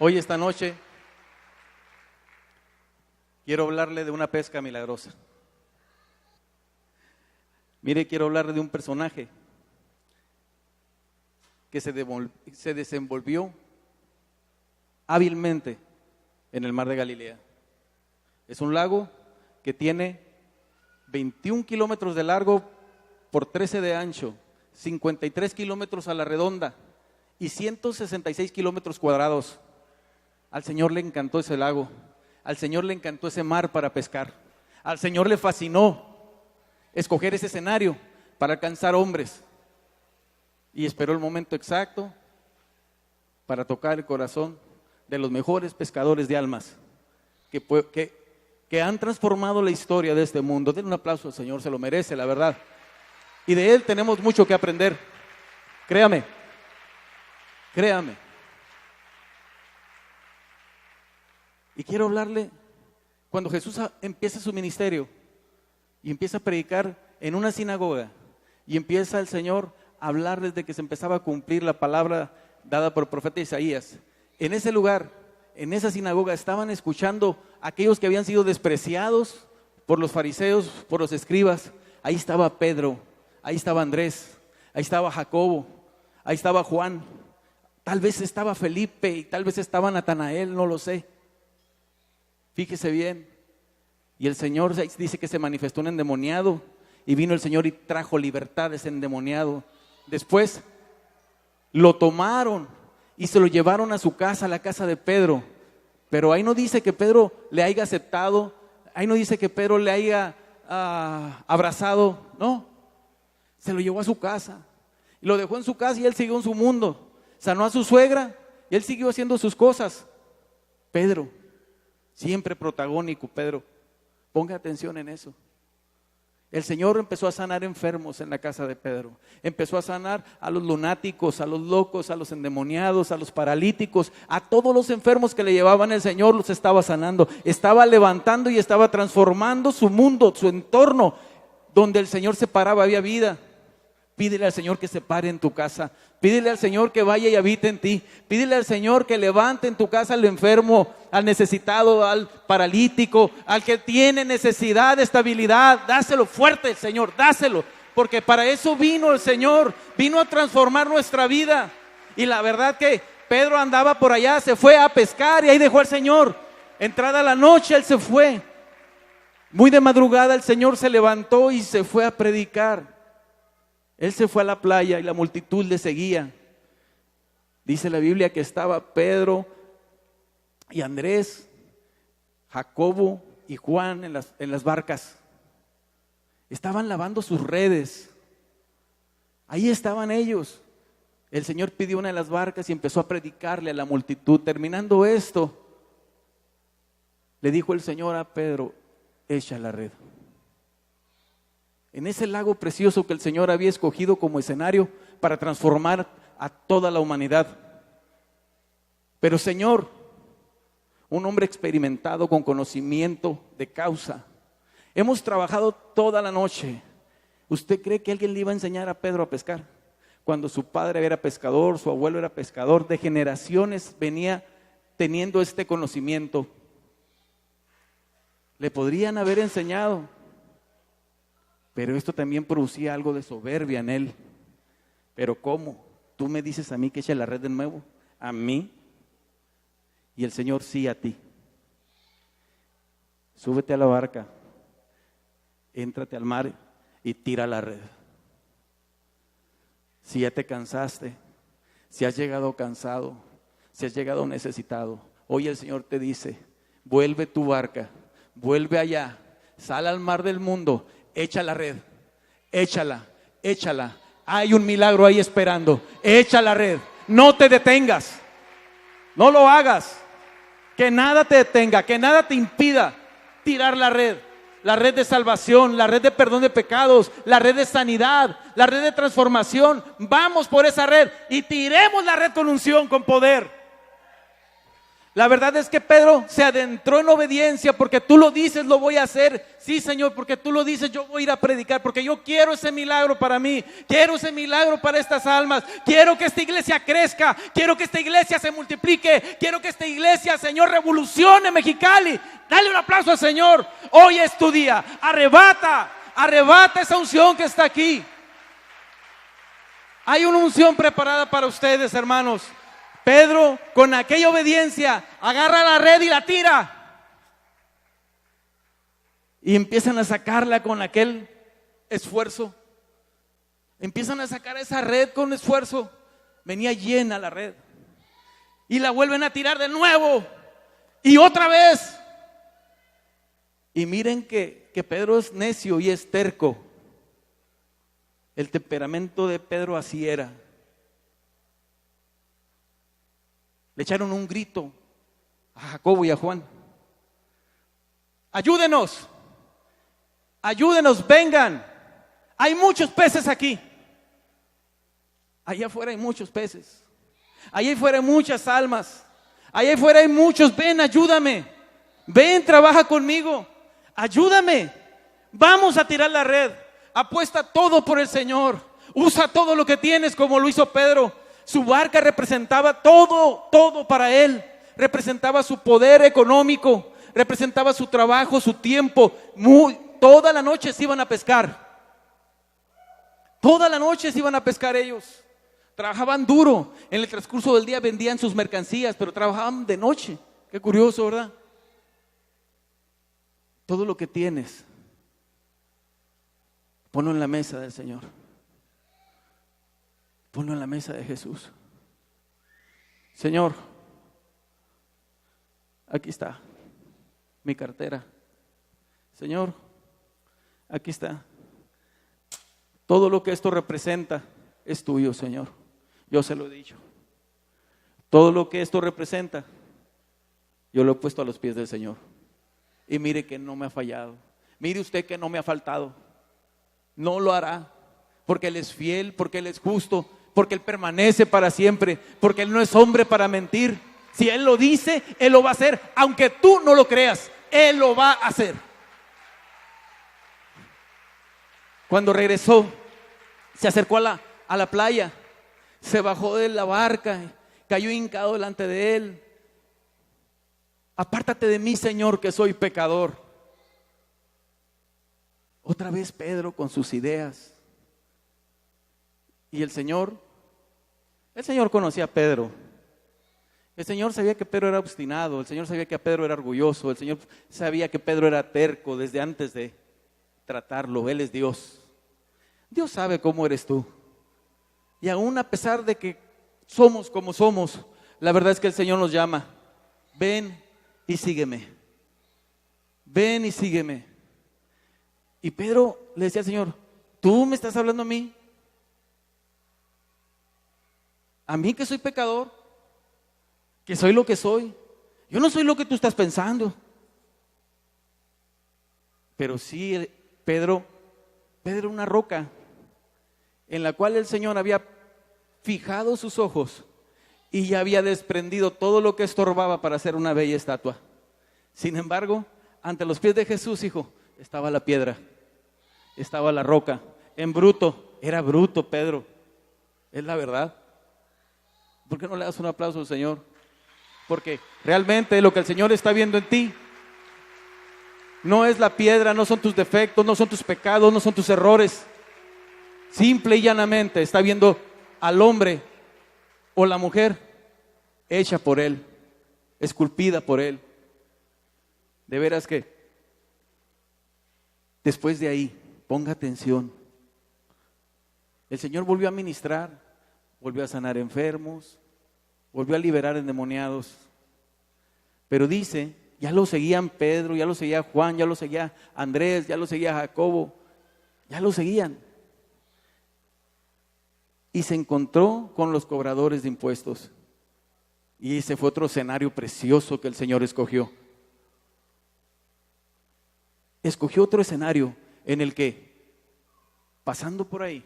Hoy, esta noche, quiero hablarle de una pesca milagrosa. Mire, quiero hablarle de un personaje que se desenvolvió hábilmente en el mar de Galilea. Es un lago que tiene 21 kilómetros de largo por 13 de ancho, 53 kilómetros a la redonda y 166 kilómetros cuadrados. Al Señor le encantó ese lago, al Señor le encantó ese mar para pescar, al Señor le fascinó escoger ese escenario para alcanzar hombres y esperó el momento exacto para tocar el corazón de los mejores pescadores de almas que han transformado la historia de este mundo. Denle un aplauso al Señor, se lo merece, la verdad. Y de Él tenemos mucho que aprender. Créame. Y quiero hablarle, cuando Jesús empieza su ministerio y empieza a predicar en una sinagoga y empieza el Señor a hablar desde que se empezaba a cumplir la palabra dada por el profeta Isaías. En ese lugar, en esa sinagoga, estaban escuchando a aquellos que habían sido despreciados por los fariseos, por los escribas. Ahí estaba Pedro, ahí estaba Andrés, ahí estaba Jacobo, ahí estaba Juan, tal vez estaba Felipe y tal vez estaba Natanael, no lo sé. Fíjese bien. Y el Señor dice que se manifestó un endemoniado y vino el Señor y trajo libertad a ese endemoniado. Después lo tomaron y se lo llevaron a su casa, a la casa de Pedro. Pero ahí no dice que Pedro le haya aceptado, ahí no dice que Pedro le haya abrazado, no. Se lo llevó a su casa y lo dejó en su casa y él siguió en su mundo. Sanó a su suegra y él siguió haciendo sus cosas. Pedro, siempre protagónico, Pedro. Ponga atención en eso. El Señor empezó a sanar enfermos en la casa de Pedro. Empezó a sanar a los lunáticos, a los locos, a los endemoniados, a los paralíticos, a todos los enfermos que le llevaban el Señor, los estaba sanando. Estaba levantando y estaba transformando su mundo, su entorno. Donde el Señor se paraba había vida. Pídele al Señor que se pare en tu casa. Pídele al Señor que vaya y habite en ti. Pídele al Señor que levante en tu casa al enfermo, al necesitado, al paralítico, al que tiene necesidad de estabilidad. Dáselo fuerte, Señor, dáselo. Porque para eso vino el Señor. Vino a transformar nuestra vida. Y la verdad que Pedro andaba por allá, se fue a pescar y ahí dejó al Señor. Entrada la noche, él se fue. Muy de madrugada el Señor se levantó y se fue a predicar. Él se fue a la playa y la multitud le seguía. Dice la Biblia que estaba Pedro y Andrés, Jacobo y Juan en las barcas. Estaban lavando sus redes. Ahí estaban ellos. El Señor pidió una de las barcas y empezó a predicarle a la multitud. Terminando esto, le dijo el Señor a Pedro: echa la red. En ese lago precioso que el Señor había escogido como escenario para transformar a toda la humanidad. Pero Señor, un hombre experimentado con conocimiento de causa, hemos trabajado toda la noche. ¿Usted cree que alguien le iba a enseñar a Pedro a pescar? Cuando su padre era pescador, su abuelo era pescador, de generaciones venía teniendo este conocimiento. Le podrían haber enseñado. Pero esto también producía algo de soberbia en él. ¿Pero cómo? ¿Tú me dices a mí que eche la red de nuevo? ¿A mí? Y el Señor: sí, a ti. Súbete a la barca, éntrate al mar y tira la red. Si ya te cansaste, si has llegado cansado, si has llegado necesitado, hoy el Señor te dice: vuelve tu barca, vuelve allá, sal al mar del mundo. Echa la red, échala. Hay un milagro ahí esperando. Echa la red, no te detengas, no lo hagas. Que nada te detenga, que nada te impida tirar la red de salvación, la red de perdón de pecados, la red de sanidad, la red de transformación. Vamos por esa red y tiremos la red con unción, con poder. La verdad es que Pedro se adentró en obediencia porque tú lo dices, lo voy a hacer. Sí, Señor, porque tú lo dices, yo voy a ir a predicar porque yo quiero ese milagro para mí. Quiero ese milagro para estas almas. Quiero que esta iglesia crezca. Quiero que esta iglesia se multiplique. Quiero que esta iglesia, Señor, revolucione Mexicali. Dale un aplauso al Señor. Hoy es tu día. Arrebata esa unción que está aquí. Hay una unción preparada para ustedes, hermanos. Pedro, con aquella obediencia, agarra la red y la tira. Y empiezan a sacarla con aquel esfuerzo. Empiezan a sacar esa red con esfuerzo. Venía llena la red. Y la vuelven a tirar de nuevo. Y otra vez. Y miren que Pedro es necio y es terco. El temperamento de Pedro así era. Le echaron un grito a Jacobo y a Juan. Ayúdenos, vengan. Hay muchos peces aquí. Allá afuera hay muchos peces. Allá afuera hay muchas almas. Allá afuera hay muchos. Ven, ayúdame. Ven, trabaja conmigo. Ayúdame. Vamos a tirar la red. Apuesta todo por el Señor. Usa todo lo que tienes como lo hizo Pedro. Su barca representaba todo para él. Representaba su poder económico, representaba su trabajo, su tiempo. Toda la noche se iban a pescar. Toda la noche se iban a pescar ellos. Trabajaban duro. En el transcurso del día vendían sus mercancías, pero trabajaban de noche. Qué curioso, ¿verdad? Todo lo que tienes, ponlo en la mesa del Señor. Ponlo en la mesa de Jesús. Señor, aquí está mi cartera. Señor, aquí está. Todo lo que esto representa es tuyo, Señor. Yo se lo he dicho. Todo lo que esto representa, yo lo he puesto a los pies del Señor. Y mire que no me ha fallado. Mire usted que no me ha faltado. No lo hará, porque Él es fiel, porque Él es justo, porque Él permanece para siempre, porque Él no es hombre para mentir. Si Él lo dice, Él lo va a hacer, aunque tú no lo creas, Él lo va a hacer. Cuando regresó, se acercó a la playa, se bajó de la barca, cayó hincado delante de Él. Apártate de mí, Señor, que soy pecador. Otra vez Pedro con sus ideas. Y el Señor conocía a Pedro. El Señor sabía que Pedro era obstinado. El Señor sabía que Pedro era orgulloso. El Señor sabía que Pedro era terco desde antes de tratarlo. Él es Dios. Dios sabe cómo eres tú. Y aún a pesar de que somos como somos, la verdad es que el Señor nos llama. Ven y sígueme. Ven y sígueme. Y Pedro le decía al Señor, ¿tú me estás hablando a mí? A mí que soy pecador, que soy lo que soy. Yo no soy lo que tú estás pensando. Pero sí, Pedro era una roca en la cual el Señor había fijado sus ojos y ya había desprendido todo lo que estorbaba para hacer una bella estatua. Sin embargo, ante los pies de Jesús, hijo, estaba la piedra, estaba la roca. Era bruto Pedro, es la verdad. ¿Por qué no le das un aplauso al Señor? Porque realmente lo que el Señor está viendo en ti no es la piedra, no son tus defectos, no son tus pecados, no son tus errores. Simple y llanamente está viendo al hombre o la mujer hecha por Él, esculpida por Él. De veras que después de ahí, ponga atención. El Señor volvió a ministrar, volvió a sanar enfermos, volvió a liberar endemoniados. Pero dice, ya lo seguían Pedro, ya lo seguía Juan, ya lo seguía Andrés, ya lo seguía Jacobo, ya lo seguían. Y se encontró con los cobradores de impuestos. Y ese fue otro escenario precioso que el Señor escogió. Escogió otro escenario en el que, pasando por ahí,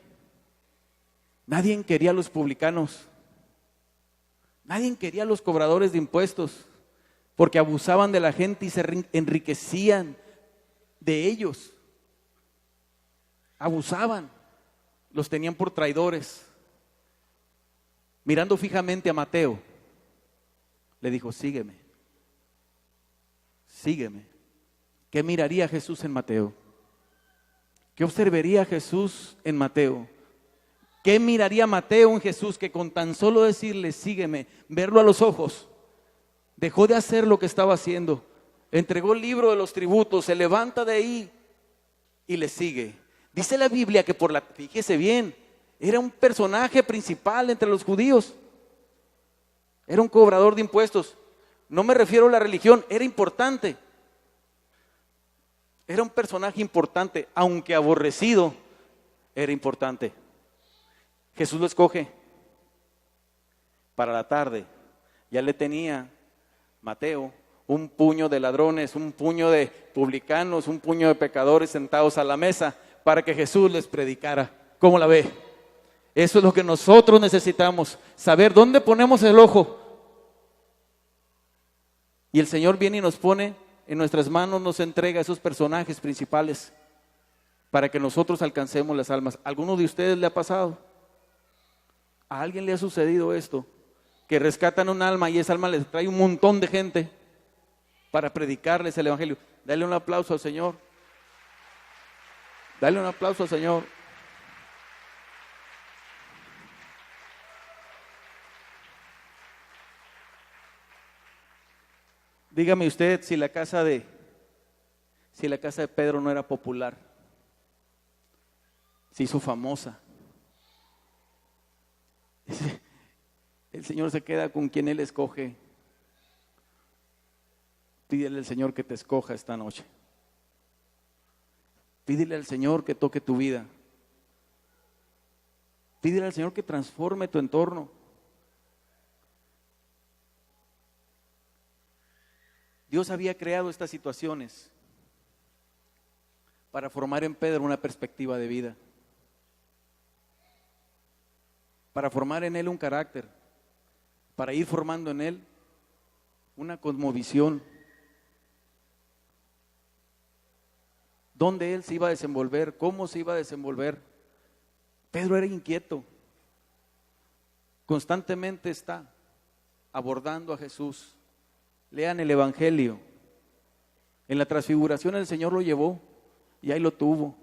nadie quería a los publicanos, nadie quería a los cobradores de impuestos, porque abusaban de la gente y se enriquecían de ellos. Abusaban, los tenían por traidores. Mirando fijamente a Mateo, le dijo: sígueme, sígueme. ¿Qué miraría Jesús en Mateo? ¿Qué observaría Jesús en Mateo? ¿Qué miraría Mateo en Jesús? Que con tan solo decirle: sígueme, verlo a los ojos, dejó de hacer lo que estaba haciendo, entregó el libro de los tributos, se levanta de ahí y le sigue. Dice la Biblia que fíjese bien, era un personaje principal entre los judíos. Era un cobrador de impuestos. No me refiero a la religión, era importante. Era un personaje importante, aunque aborrecido, era importante. Jesús lo escoge para la tarde. Ya le tenía Mateo un puño de ladrones, un puño de publicanos, un puño de pecadores sentados a la mesa para que Jesús les predicara. ¿Cómo la ve? Eso es lo que nosotros necesitamos, saber dónde ponemos el ojo. Y el Señor viene y nos pone en nuestras manos, nos entrega esos personajes principales para que nosotros alcancemos las almas. ¿A alguno de ustedes le ha pasado? ¿A alguien le ha sucedido esto? Que rescatan un alma y esa alma les trae un montón de gente para predicarles el evangelio. Dale un aplauso al Señor. Dale un aplauso al Señor. Dígame usted si la casa de Pedro no era popular, se hizo famosa. El Señor se queda con quien Él escoge. Pídele al Señor que te escoja esta noche. Pídele al Señor que toque tu vida. Pídele al Señor que transforme tu entorno. Dios había creado estas situaciones para formar en Pedro una perspectiva de vida, para formar en él un carácter, para ir formando en él una cosmovisión, dónde él se iba a desenvolver, cómo se iba a desenvolver. Pedro era inquieto, constantemente está abordando a Jesús. Lean el Evangelio. En la transfiguración el Señor lo llevó y ahí lo tuvo.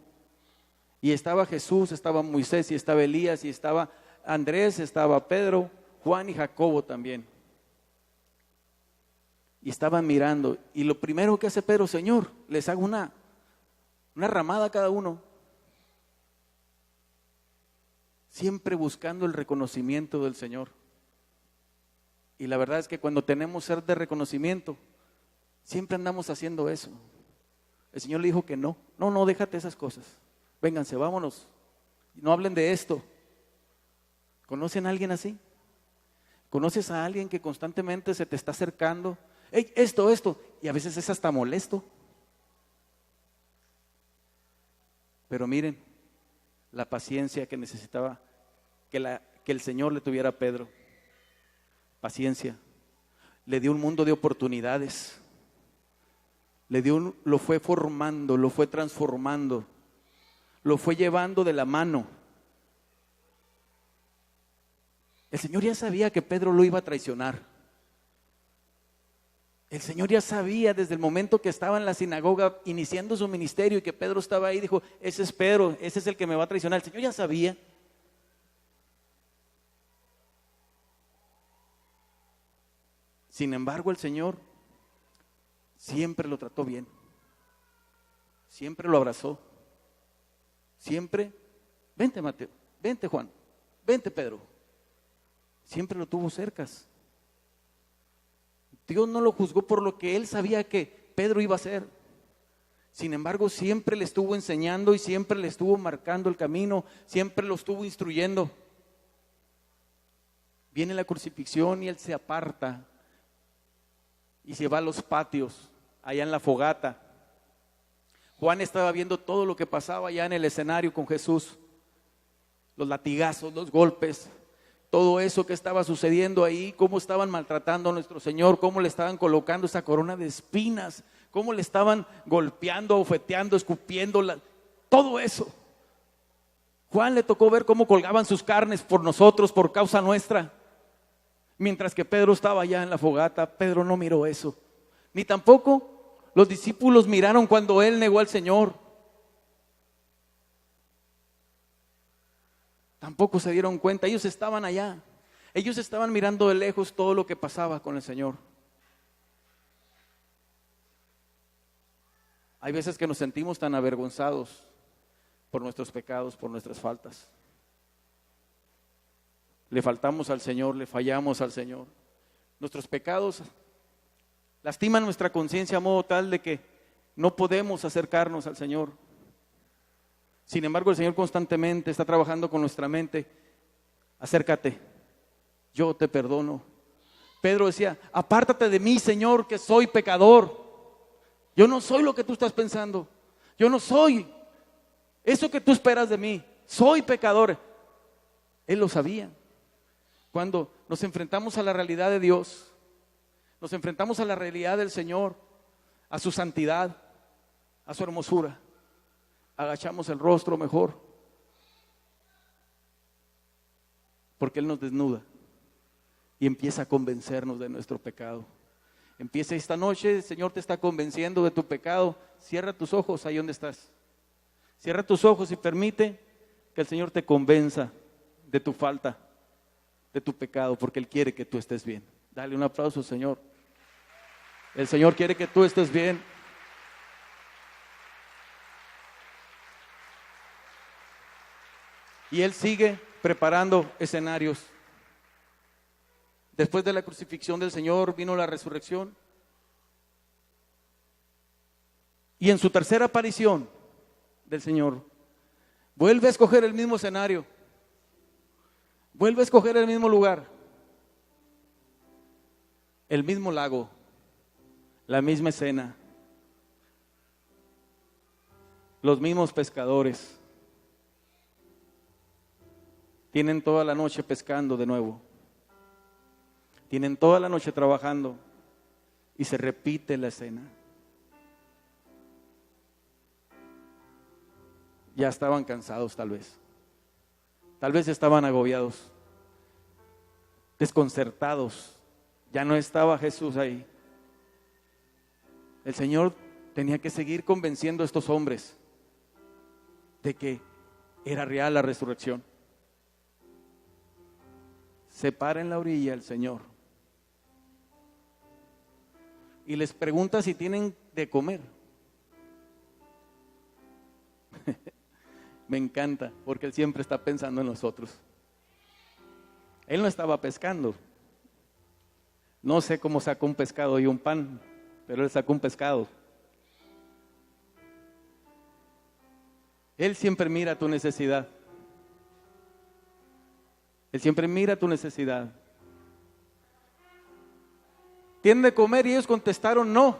Y estaba Jesús, estaba Moisés, y estaba Elías, y estaba Andrés, estaba Pedro, Juan y Jacobo también. Y estaban mirando. Y lo primero que hace Pedro: Señor, les hago una ramada a cada uno. Siempre buscando el reconocimiento del Señor. Y la verdad es que cuando tenemos sed de reconocimiento, siempre andamos haciendo eso. El Señor le dijo que no, déjate esas cosas. Vénganse, vámonos. No hablen de esto. ¿Conocen a alguien así? ¿Conoces a alguien que constantemente se te está acercando? Hey, esto, y a veces es hasta molesto. Pero miren, la paciencia que necesitaba que el Señor le tuviera a Pedro. Paciencia. Le dio un mundo de oportunidades. Lo fue formando, lo fue transformando, lo fue llevando de la mano. El Señor ya sabía que Pedro lo iba a traicionar. El Señor ya sabía desde el momento que estaba en la sinagoga iniciando su ministerio y que Pedro estaba ahí, dijo: ese es Pedro, ese es el que me va a traicionar. El Señor ya sabía. Sin embargo, el Señor siempre lo trató bien, siempre lo abrazó, siempre: vente Mateo, vente Juan, vente Pedro. Siempre lo tuvo cercas. Dios no lo juzgó por lo que él sabía que Pedro iba a hacer. Sin embargo, siempre le estuvo enseñando y siempre le estuvo marcando el camino, siempre lo estuvo instruyendo. Viene la crucifixión y él se aparta y se va a los patios, allá en la fogata. Juan estaba viendo todo lo que pasaba allá en el escenario con Jesús. Los latigazos, los golpes, todo eso que estaba sucediendo ahí, cómo estaban maltratando a nuestro Señor, cómo le estaban colocando esa corona de espinas, cómo le estaban golpeando, ofeteando, escupiendo, todo eso. Juan le tocó ver cómo colgaban sus carnes por nosotros, por causa nuestra. Mientras que Pedro estaba allá en la fogata, Pedro no miró eso. Ni tampoco los discípulos miraron cuando él negó al Señor. Tampoco se dieron cuenta, ellos estaban allá. Ellos estaban mirando de lejos todo lo que pasaba con el Señor. Hay veces que nos sentimos tan avergonzados por nuestros pecados, por nuestras faltas. Le faltamos al Señor, le fallamos al Señor. Nuestros pecados lastiman nuestra conciencia a modo tal de que no podemos acercarnos al Señor. Sin embargo, el Señor constantemente está trabajando con nuestra mente. Acércate, yo te perdono. Pedro decía, apártate de mí, Señor, que soy pecador. Yo no soy lo que tú estás pensando. Yo no soy eso que tú esperas de mí. Soy pecador. Él lo sabía. Cuando nos enfrentamos a la realidad de Dios, nos enfrentamos a la realidad del Señor, a su santidad, a su hermosura, agachamos el rostro mejor, porque Él nos desnuda y empieza a convencernos de nuestro pecado. Empieza esta noche, el Señor te está convenciendo de tu pecado. Cierra tus ojos ahí donde estás. Cierra tus ojos y permite que el Señor te convenza de tu falta, de tu pecado, porque Él quiere que tú estés bien. Dale un aplauso, Señor. El Señor quiere que tú estés bien. Y Él sigue preparando escenarios. Después de la crucifixión del Señor vino la resurrección. Y en su tercera aparición del Señor, vuelve a escoger el mismo escenario. Vuelve a escoger el mismo lugar. El mismo lago. La misma escena. Los mismos pescadores. Tienen toda la noche pescando de nuevo. Tienen toda la noche trabajando y se repite la escena. Ya estaban cansados tal vez. Tal vez estaban agobiados, desconcertados. Ya no estaba Jesús ahí. El Señor tenía que seguir convenciendo a estos hombres de que era real la resurrección. Se para en la orilla el Señor y les pregunta si tienen de comer. Me encanta, porque Él siempre está pensando en nosotros. Él no estaba pescando. No sé cómo sacó un pescado y un pan, pero Él sacó un pescado. Él siempre mira tu necesidad. Él siempre mira tu necesidad. ¿Tienen de comer? Y ellos contestaron no.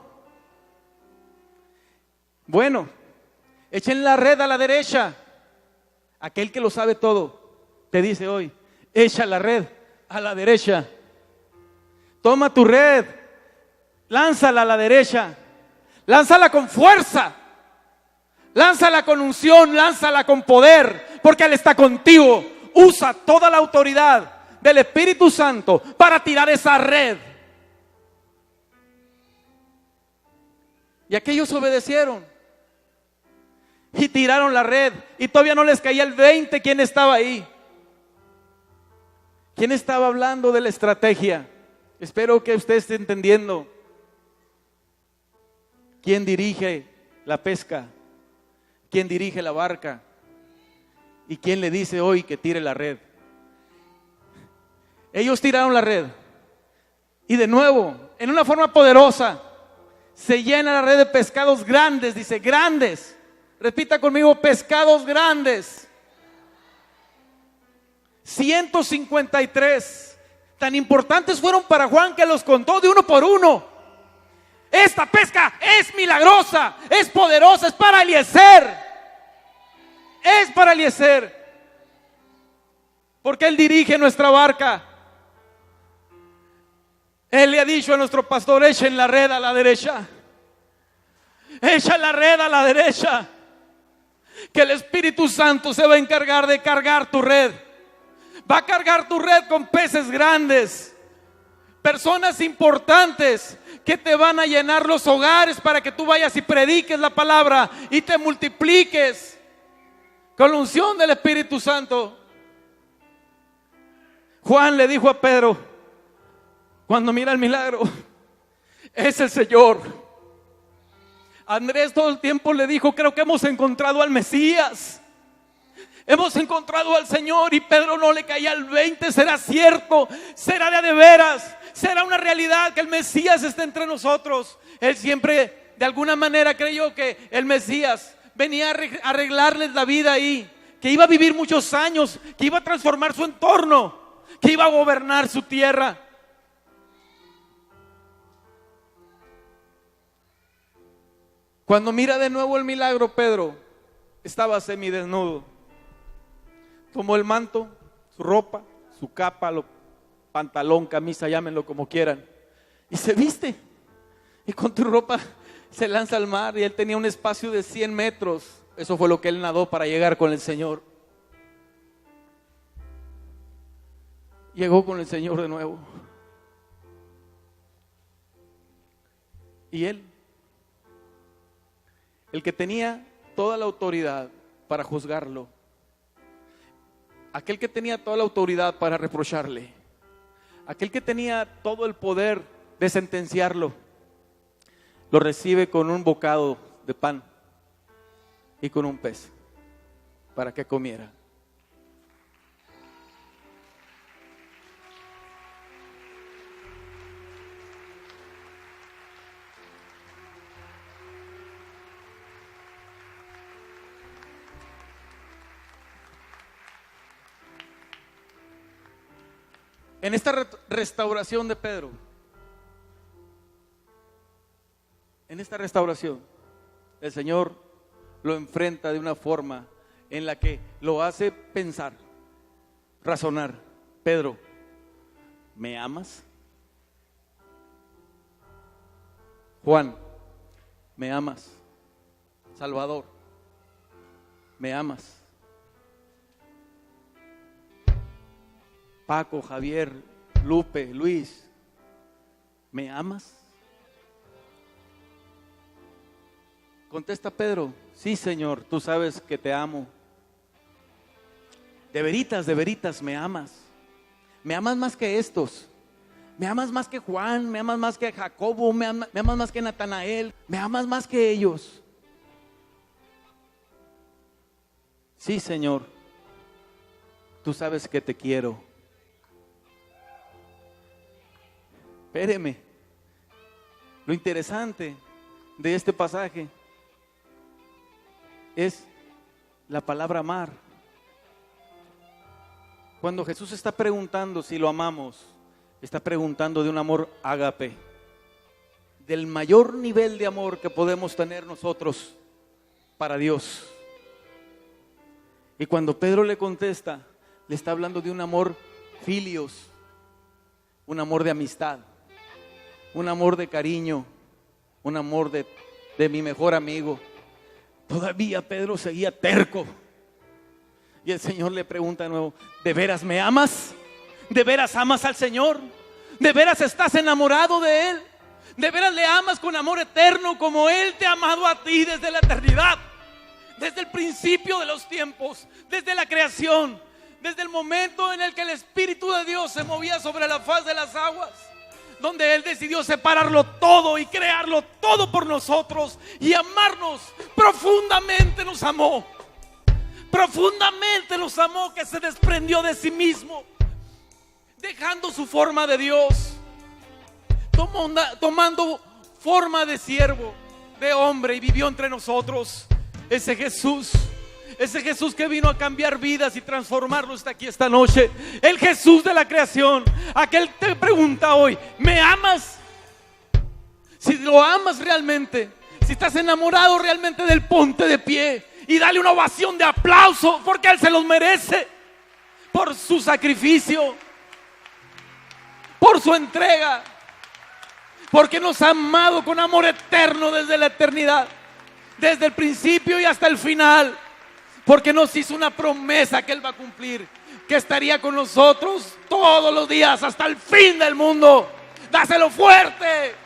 Bueno, echen la red a la derecha. Aquel que lo sabe todo te dice hoy, echa la red a la derecha. Toma tu red, lánzala a la derecha. Lánzala con fuerza. Lánzala con unción, lánzala con poder, porque Él está contigo. Usa toda la autoridad del Espíritu Santo para tirar esa red. Y aquellos obedecieron y tiraron la red, y todavía no les caía el 20 quién estaba ahí. ¿Quién estaba hablando de la estrategia? Espero que usted esté entendiendo. ¿Quién dirige la pesca? ¿Quién dirige la barca? ¿Y quién le dice hoy que tire la red? Ellos tiraron la red y de nuevo, en una forma poderosa, se llena la red de pescados grandes. Dice grandes. Repita conmigo, pescados grandes. 153. Tan importantes fueron para Juan que los contó de uno por uno. Esta pesca es milagrosa, es poderosa, es para Eliezer. Es para Eliezer. porque Él dirige nuestra barca. Él le ha dicho a nuestro pastor: echen la red a la derecha, echa la red a la derecha, que el Espíritu Santo se va a encargar de cargar tu red. Va a cargar tu red con peces grandes, personas importantes que te van a llenar los hogares para que tú vayas y prediques la palabra y te multipliques con la unción del Espíritu Santo. Juan le dijo a Pedro, cuando mira el milagro: es el Señor. Andrés todo el tiempo le dijo: creo que hemos encontrado al Mesías, hemos encontrado al Señor. Y Pedro no le caía el 20. ¿Será cierto? ¿Será de veras? ¿Será una realidad que el Mesías esté entre nosotros? Él siempre de alguna manera creyó que el Mesías venía a arreglarles la vida ahí, que iba a vivir muchos años, que iba a transformar su entorno, que iba a gobernar su tierra. Cuando mira de nuevo el milagro, Pedro estaba semidesnudo. Tomó el manto, su ropa, su capa, pantalón, camisa, llámenlo como quieran, y se viste. Y con tu ropa se lanza al mar. Y él tenía un espacio de 100 metros. Eso fue lo que él nadó para llegar con el Señor. Llegó con el Señor de nuevo. Y él, el que tenía toda la autoridad para juzgarlo, aquel que tenía toda la autoridad para reprocharle, aquel que tenía todo el poder de sentenciarlo, lo recibe con un bocado de pan y con un pez para que comiera. En esta restauración de Pedro, en esta restauración, el Señor lo enfrenta de una forma en la que lo hace pensar, razonar. Pedro, ¿me amas? Juan, ¿me amas? Salvador, ¿me amas? Paco, Javier, Lupe, Luis, ¿me amas? Contesta Pedro: sí, Señor, tú sabes que te amo. De veritas me amas. Me amas más que estos. Me amas más que Juan, me amas más que Jacobo, me amas más que Natanael, me amas más que ellos. Sí, Señor, tú sabes que te quiero. Espéreme. Lo interesante de este pasaje es la palabra amar. Cuando Jesús está preguntando si lo amamos, está preguntando de un amor ágape, del mayor nivel de amor que podemos tener nosotros para Dios. Y cuando Pedro le contesta, le está hablando de un amor filios, un amor de amistad, un amor de cariño, un amor de mi mejor amigo. Todavía Pedro seguía terco. Y el Señor le pregunta de nuevo: ¿de veras me amas? ¿De veras amas al Señor? ¿De veras estás enamorado de Él? ¿De veras le amas con amor eterno como Él te ha amado a ti desde la eternidad? Desde el principio de los tiempos, desde la creación, desde el momento en el que el Espíritu de Dios se movía sobre la faz de las aguas, donde Él decidió separarlo todo y crearlo todo por nosotros y amarnos profundamente. Nos amó profundamente, nos amó, que se desprendió de sí mismo, dejando su forma de Dios, tomando forma de siervo, de hombre, y vivió entre nosotros. Ese Jesús que vino a cambiar vidas y transformarlo está aquí esta noche. El Jesús de la creación, aquel que te pregunta hoy: ¿me amas? Si lo amas realmente, si estás enamorado realmente de Él, ponte de pie y dale una ovación de aplauso, porque Él se los merece. por su sacrificio, por su entrega, porque nos ha amado con amor eterno desde la eternidad, desde el principio y hasta el final, porque nos hizo una promesa que Él va a cumplir, que estaría con nosotros todos los días hasta el fin del mundo. Dáselo fuerte.